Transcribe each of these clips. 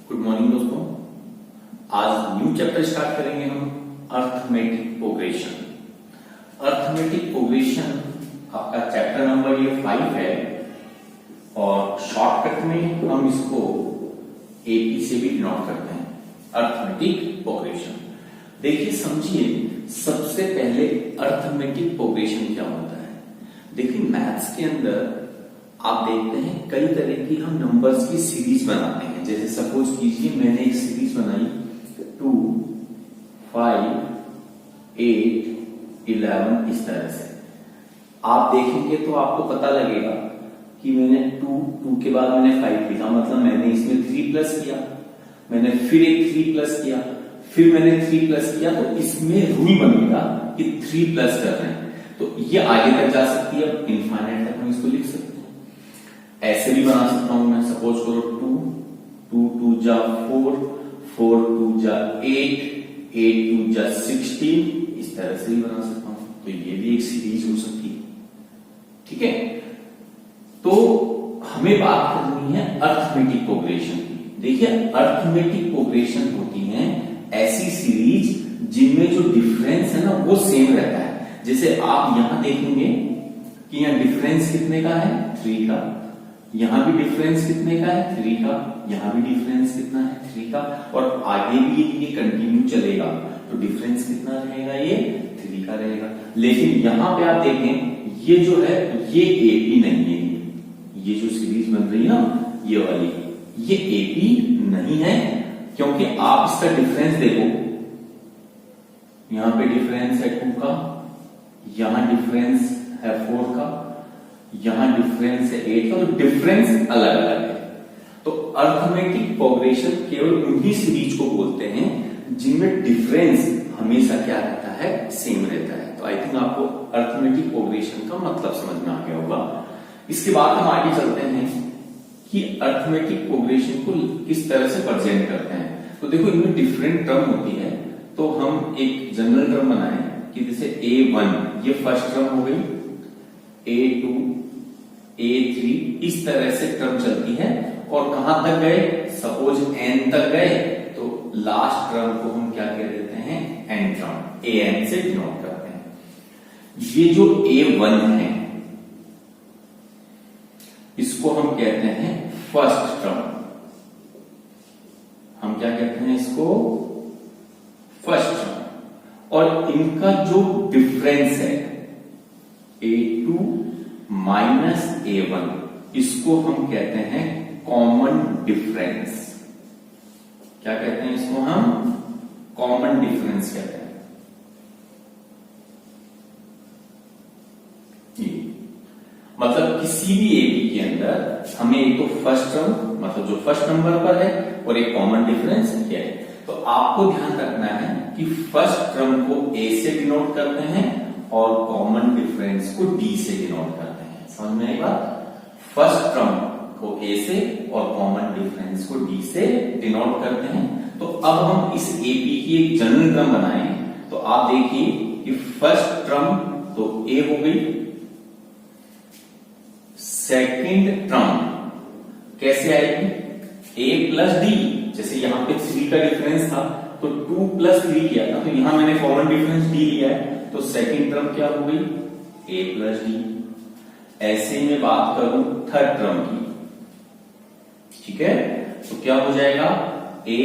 Good morning दोस्तों। आज new chapter start करेंगे हम अर्थमेटिक प्रोग्रेशन। अर्थमेटिक प्रोग्रेशन आपका चैप्टर नंबर ये 5 है और शॉर्टकट में हम इसको एपी से भी डिनोट करते हैं, अर्थमेटिक प्रोग्रेशन। देखिए समझिए, सबसे पहले अर्थमेटिक प्रोग्रेशन क्या होता है। देखिए मैथ्स के अंदर आप देखते हैं कई तरह की हम नंबर्स की सीरीज बनाते हैं। जैसे सपोज कीजिए मैंने एक सीरीज बनाई 2, 5, 8, 11 इस तरह से। आप देखेंगे तो आपको पता लगेगा कि मैंने 2 के बाद मैंने 5 लिखा, मतलब मैंने इसमें 3 प्लस किया, मैंने फिर एक 3 प्लस किया, फिर मैंने 3 प्लस किया, तो इसमें रूल बनेगा कि 3 प्लस कर रहे हैं तो ये आगे तक जा सकती है, इनफाइनाइट तक हम इसको लिख सकते हैं। ऐसे भी बना सकता हूं मैं, सपोज करो 2 2 जा 4 4 2 जा 8 8 2 जा 16 इस तरह से भी बना सकता हूं। तो ये भी एक सीरीज हो सकती है, ठीक है। तो हमें बात करनी है अर्थमेटिक प्रोग्रेशन की। देखिए अर्थमेटिक प्रोग्रेशन होती है ऐसी सीरीज जिनमें जो डिफरेंस है ना वो सेम रहता है। जैसे आप यहां देखेंगे कि यहां डिफरेंस कितने का है, 3 का, यहां भी डिफरेंस कितने का है, 3 का, यहां भी डिफरेंस कितना है, 3 का, और आगे भी ये कंटिन्यू चलेगा तो डिफरेंस कितना रहेगा, ये 3 का रहेगा। लेकिन यहां पे आप देखें ये जो है ये एपी नहीं है, ये जो सीरीज बन रही है ना ये वाली, ये एपी नहीं है, क्योंकि आप इसका डिफरेंस देखो, यहां पे डिफरेंस है 2 का, यहां डिफरेंस है 4 का, यहां डिफरेंस है 8 का, तो डिफरेंस अलग अलग है। तो अर्थमेटिक प्रोग्रेशन केवल उन्हीं सीरीज को बोलते हैं जिनमें डिफरेंस हमेशा क्या रहता है, सेम रहता है। तो आई थिंक आपको अर्थमेटिक प्रोग्रेशन का मतलब समझ में आ गया होगा। इसके बाद हम आगे चलते हैं कि अर्थमेटिक प्रोग्रेशन को किस तरह से प्रेजेंट करते हैं। तो देखो इनमें डिफरेंट टर्म होती है, तो हम एक जनरल टर्म बनाए कि जैसे A1 ये फर्स्ट टर्म हो गई, A2 A3 इस तरह से टर्म चलती है, और कहां तक गए, सपोज n तक गए तो लास्ट टर्म को हम क्या कह देते हैं, n टर्म, an से डिनोट करते हैं। ये जो A1 है इसको हम कहते हैं फर्स्ट टर्म, हम क्या कहते हैं इसको, फर्स्ट टर्म। और इनका जो डिफरेंस है A2 माइनस A1 इसको हम कहते हैं कॉमन डिफरेंस। क्या कहते हैं इसको, हम कॉमन डिफरेंस कहते हैं। मतलब किसी भी एपी के अंदर हमें एक तो फर्स्ट टर्म मतलब जो फर्स्ट नंबर पर है और एक कॉमन डिफरेंस क्या है। तो आपको ध्यान रखना है कि फर्स्ट टर्म को ए से डिनोट करते हैं और कॉमन डिफरेंस को डी से डिनोट करते हैं। समझ में आई बात, फर्स्ट टर्म को ए से और कॉमन डिफरेंस को डी से डिनोट करते हैं। तो अब हम इस एपी की एक जनरल टर्म बनाएं, तो आप देखिए कि फर्स्ट टर्म तो ए हो गई, सेकंड टर्म कैसे आएगी, a प्लस डी। जैसे यहां पे 3 का डिफरेंस था तो 2 प्लस 3 किया था, तो यहां मैंने कॉमन डिफरेंस डी लिया है, तो सेकंड टर्म क्या हो गई, a प्लस डी। ऐसे में बात करूं थर्ड टर्म की, ठीक है, तो क्या हो जाएगा, a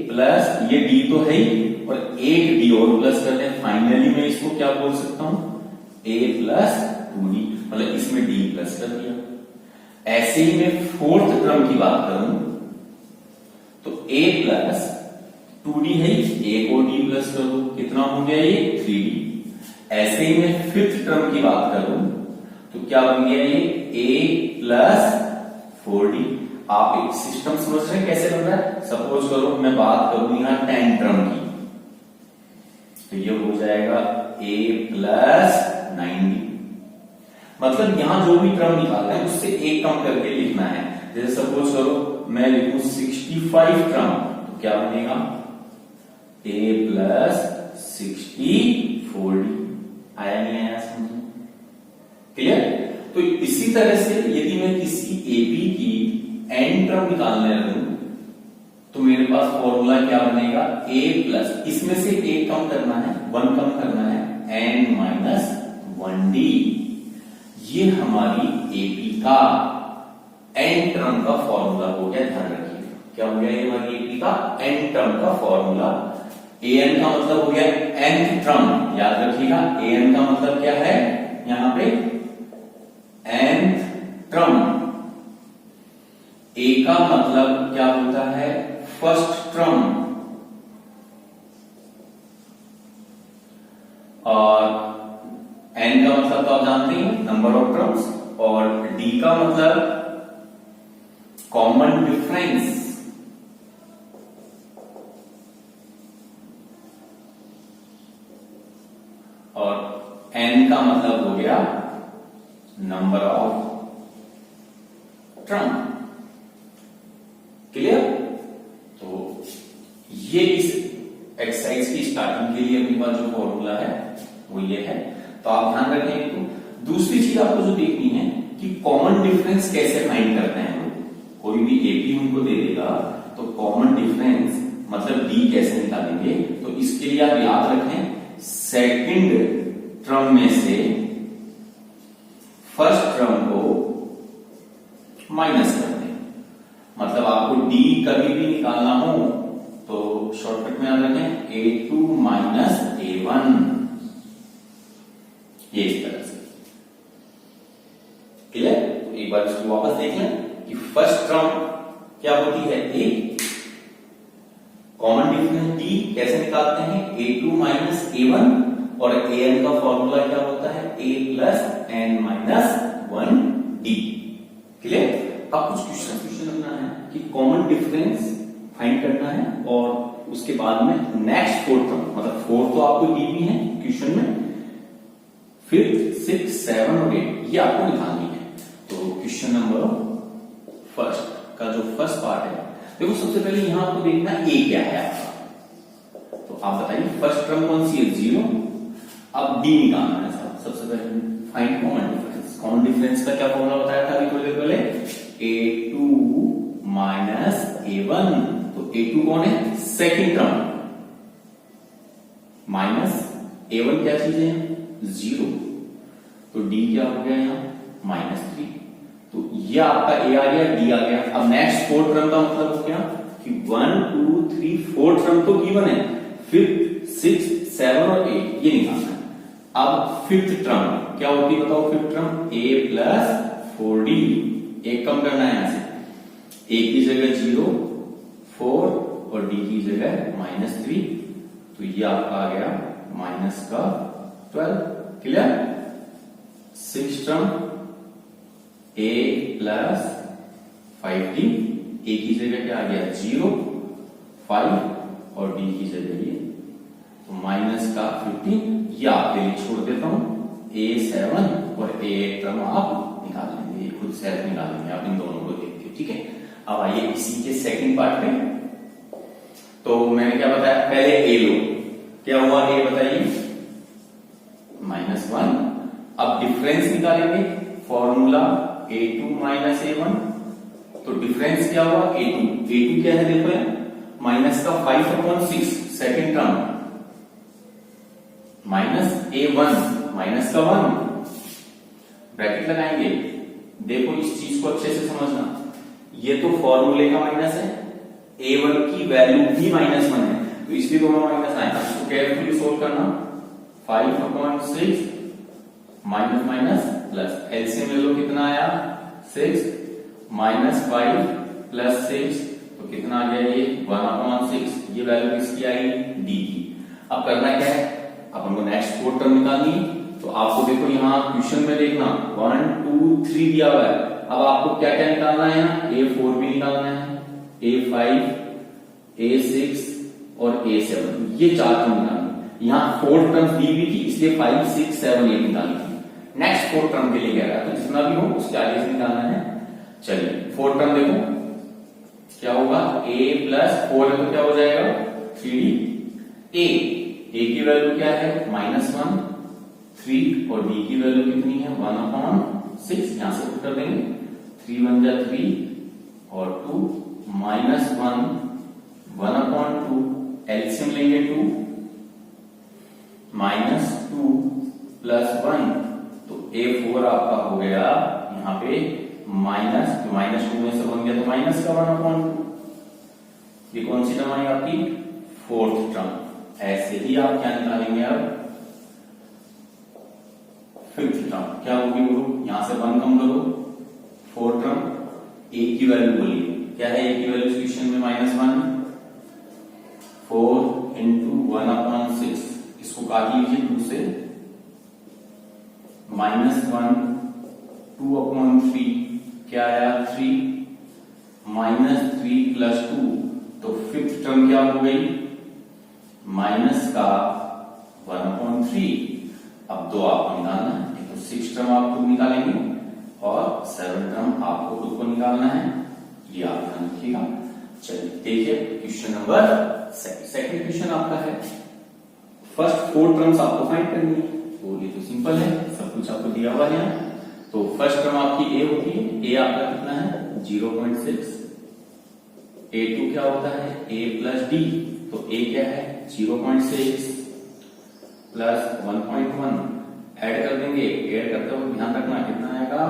प्लस ये d तो है ही, और एक d और प्लस करते हैं, फाइनली मैं इसको क्या बोल सकता हूं, a प्लस 2d, मतलब इसमें d प्लस कर दिया। ऐसे ही मैं फोर्थ टर्म की बात करूं तो a प्लस 2d है, एक और d प्लस कर दो, कितना हो गया ये 3d। ऐसे ही मैं फिफ्थ टर्म की बात करूं तो क्या बन गया ये a प्लस 4d। आप एक सिस्टम समझ रहे हैं कैसे बन रहा है। सपोज करो मैं बात करूं यहां 10 टर्म की, तो ये हो जाएगा a प्लस 9d। मतलब यहां जो भी टर्म निकालना है उससे एक कम करके लिखना है। जैसे सपोज करो मैं लिखूं 65 टर्म, तो क्या बनेगा, a प्लस 64d। आया नहीं आया, समझ क्लियर। तो इसी तरह से यदि मैं किसी एपी की n टर्म निकालने लगूं तो मेरे पास फॉर्मूला क्या बनेगा, a प्लस, इसमें से एक कम करना है, 1 कम करना है, n माइनस 1d। ये हमारी एपी का n टर्म का फॉर्मूला हो गया। ध्यान रखिएगा क्या हो गया, ये हमारी एपी का n टर्म का फॉर्मूला। an का मतलब हो गया nth टर्म, याद रखिएगा an का मतलब क्या है यहां पे, nth टर्म। a का मतलब क्या होता है, फर्स्ट टर्म, और n का मतलब तो आप जानते ही नंबर ऑफ टर्म्स, और d का मतलब कॉमन डिफरेंस, और n का मतलब हो गया नंबर ऑफ टर्म। क्लियर? तो ये इस एक्सरसाइज की स्टार्टिंग के लिए अपने पास जो फॉर्मूला है वो ये है। तो आप ध्यान रखें। तो दूसरी चीज आपको जो देखनी है कि कॉमन डिफरेंस कैसे फाइंड करते हैं हम। कोई भी एपी उनको दे देगा तो कॉमन डिफरेंस मतलब डी कैसे निकालेंगे, तो इसके लिए आप याद रखें सेकंड टर्म में से फर्स्ट टर्म को माइनस कर दें। मतलब आपको डी कभी भी निकालना हो तो शॉर्टकट में याद रखें a2 माइनस a1, ये इस तरह से। क्लियर? तो एक बार इसको वापस देख लें कि फर्स्ट टर्म क्या होती है a, कॉमन डिफरेंस d कैसे निकालते हैं, a2 माइनस a1, और an का फॉर्मूला क्या होता है a plus n minus 1d। Clear? अब कुछ क्वेश्चन करना है कि कॉमन डिफरेंस फाइंड करना है, और उसके बाद में नेक्स्ट फोर्थ टर्म, मतलब फोर्थ तो आपको दी भी है क्वेश्चन में, फिर 6, 7 और 8 ये आपको निकालनी है। तो क्वेश्चन नंबर फर्स्ट का जो फर्स्ट पार्ट है, देखो सबसे पहले यहां आपको देखना ए क्या है आपका। तो आप बताइए फर्स्ट टर्म कौन सी है, 0। अब डी निकालना है सबसे पहले, find common difference. Common difference का क्या फॉर्मूला बताया था अभी थोड़ी देर पहले, a2 माइनस a1। तो a2 कौन है, सेकंड टर्म, माइनस a1 क्या चीज है, 0। तो d क्या हो गया यहाँ, -3। तो ये आपका a आ गया, d आ गया। अब नेक्स्ट फोर्थ टर्म का मतलब हो गया कि 1, 2, 3, फोर्थ टर्म तो गिवन है, फिर 6, 7 और 8 ये निकालना है। अब फिफ्थ टर्म क्या होती है बताओ, fifth term a plus 4d, एक कम करना है यहां से, a की जगह 0, 4 और d की जगह -3। तो ये आपका आ गया माइनस का 12। Clear? Six term a plus 5d, a की जगह क्या आ गया 0, 5 और d की जगह ये, तो माइनस का 15। ये आपके लिए छोड़ देता हूं, a7 और a8 टर्म आप निकाल लेंगे, खुद से निकाल लेंगे आप इन दोनों को देख के। ठीक है? अब आइए इसी के सेकंड पार्ट में। तो मैंने क्या बताया, पहले a लो, क्या हुआ a बताइए, -1। अब डिफरेंस निकालेंगे, फॉर्मूला a2 माइनस a1। तो डिफरेंस क्या हुआ, a2 क्या है देखो, माइनस का 5/6 second term, minus a1 minus का 1, ब्रैकेट लगाएंगे। देखो इस चीज को अच्छे से समझना, ये तो फॉर्मूले का माइनस है, a1 की वैल्यू भी -1 है, तो इसलिए दोनों माइनस आएगा। इसको केयरफुली सोल्व करना, 5/6 माइनस माइनस प्लस, एलसीएम ले लो कितना आया 6, -5 प्लस 6 तो कितना आ गया ये 1/6। ये वैल्यू किसकी आई, डी की। अब करना क्या है, अपन को नेक्स्ट फोर्थ टर्म निकालनी है। तो आपको देखो यहाँ क्वेश्चन में देखना 1, 2, 3 दिया हुआ है। अब आपको क्या क्या निकालना है, यहाँ a4 भी निकालना है, a5, a6 और a7, ये चार टर्म निकालनी है। यहाँ फोर्थ टर्म दी हुई थी इसलिए 5, 6, 7, 8 निकालनी थी। नेक्स्ट फोर्थ टर्म के लिए कह रहा है, तो जितना भी हो उसके आगे से निकालना है। चलिए फोर्थ टर्म देखो क्या होगा, a प्लस 4 है तो क्या हो जाएगा 3d। a की वैल्यू क्या है -1, 3 और d की वैल्यू कितनी है 1/6। यहां से पुट कर देंगे, 3 1 जा 3 और 2 -1 1/2 एलसीएम लेंगे 2 -2 + 1 तो A4 आपका हो गया यहाँ पे -2 में से 1 गया तो माइनस का 1/2। ये कौन सी टर्म आई आपकी? Fourth term. ऐसे ही आप क्या निकालेंगे अब? फिफ्थ टर्म क्या होगी बोलो? यहां से 1 कम करो, फोर्थ टर्म ए की वैल्यू बोलिए, क्या है ए की वैल्यू क्वेश्चन में? -1 4 × 1/6 इसको काट लीजिए 2 से, -1 2/3 क्या आया? 3 -3 + 2 तो फिफ्थ टर्म क्या हो गई? माइनस का 1/3। अब 2 आपको निकालना है, तो 6 टर्म आप खुद निकालेंगे और 7 टर्म आपको खुद को निकालना है, ये आप ध्यान रखिएगा। चलिए देखिए क्वेश्चन नंबर सेकंड क्वेश्चन आपका है, फर्स्ट 4 टर्म्स आपको फाइंड करनी है। तो ये तो सिंपल है, सब कुछ आपको दिया हुआ है। तो फर्स्ट टर्म आपकी ए होती है, ए आपका कितना है? 0.6। A2 क्या होता है? A + D, तो A क्या है? 0.6 + 1.1 ऐड कर देंगे। ऐड करते वक्त ध्यान रखना कितना आएगा?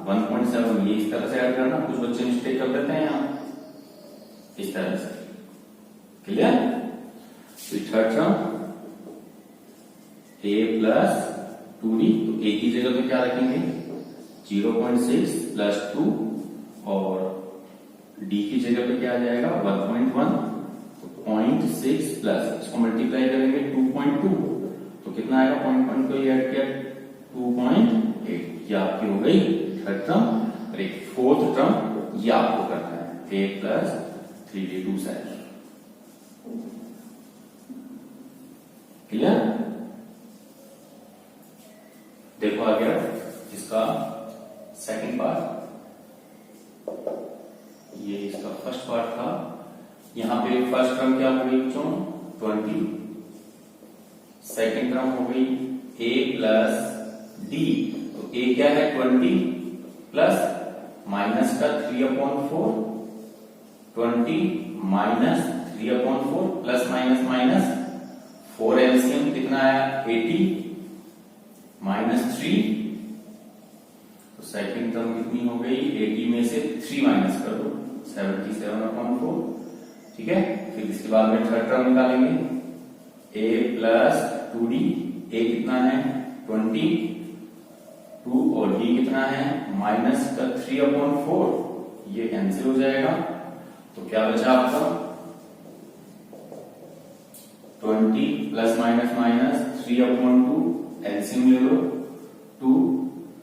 1.7। ये इस तरह से ऐड करना, कुछ बच्चे मिस्टेक कर देते हैं यहाँ इस तरह से। क्लियर? तो थर्ड टर्म A + 2D, तो A की जगह पे क्या रखेंगे? 0.6 + 2 और D की जगह पे क्या आ जाएगा? 1.1, तो 0.6 प्लस इसको मल्टीप्लाई करेंगे 2.2 तो कितना आएगा? 0.1 को ऐड किया 2.8। ये आपकी हो गई थर्ड टर्म। और एक फोर्थ टर्म ये आपको करना है, A + 3D2 साइड। क्लियर? देखो आ गया इसका सेकंड पार्ट, ये इसका फर्स्ट पार्ट था। यहां पे फर्स्ट टर्म क्या हो गई बच्चों? 20। सेकंड टर्म हो गई A + D, तो A क्या है? 20 प्लस माइनस का 3/4, 20 - 3/4 प्लस माइनस 4 एलसीएम कितना आया? 80 -3, तो सेकंड टर्म कितनी हो गई? 80 में से 3 माइनस कर दो, 77/4। ठीक है, फिर इसके बाद में थर्ड टर्म निकालेंगे, A + 2D। A कितना है? 20, 2 और D कितना है? माइनस का 3/4, ये कैंसिल हो जाएगा। तो क्या बचा आपका? 20 ± 3/2 एलसीएम ले लो, 2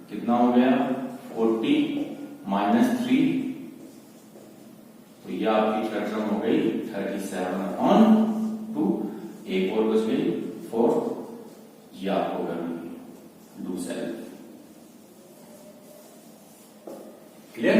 कितना हो गया? 40 -3, तो ये आपकी थर्ड टर्म हो गई 37/2। एक और बच गई 4, ये आपको करनी है, डू सेल्फ। क्लियर?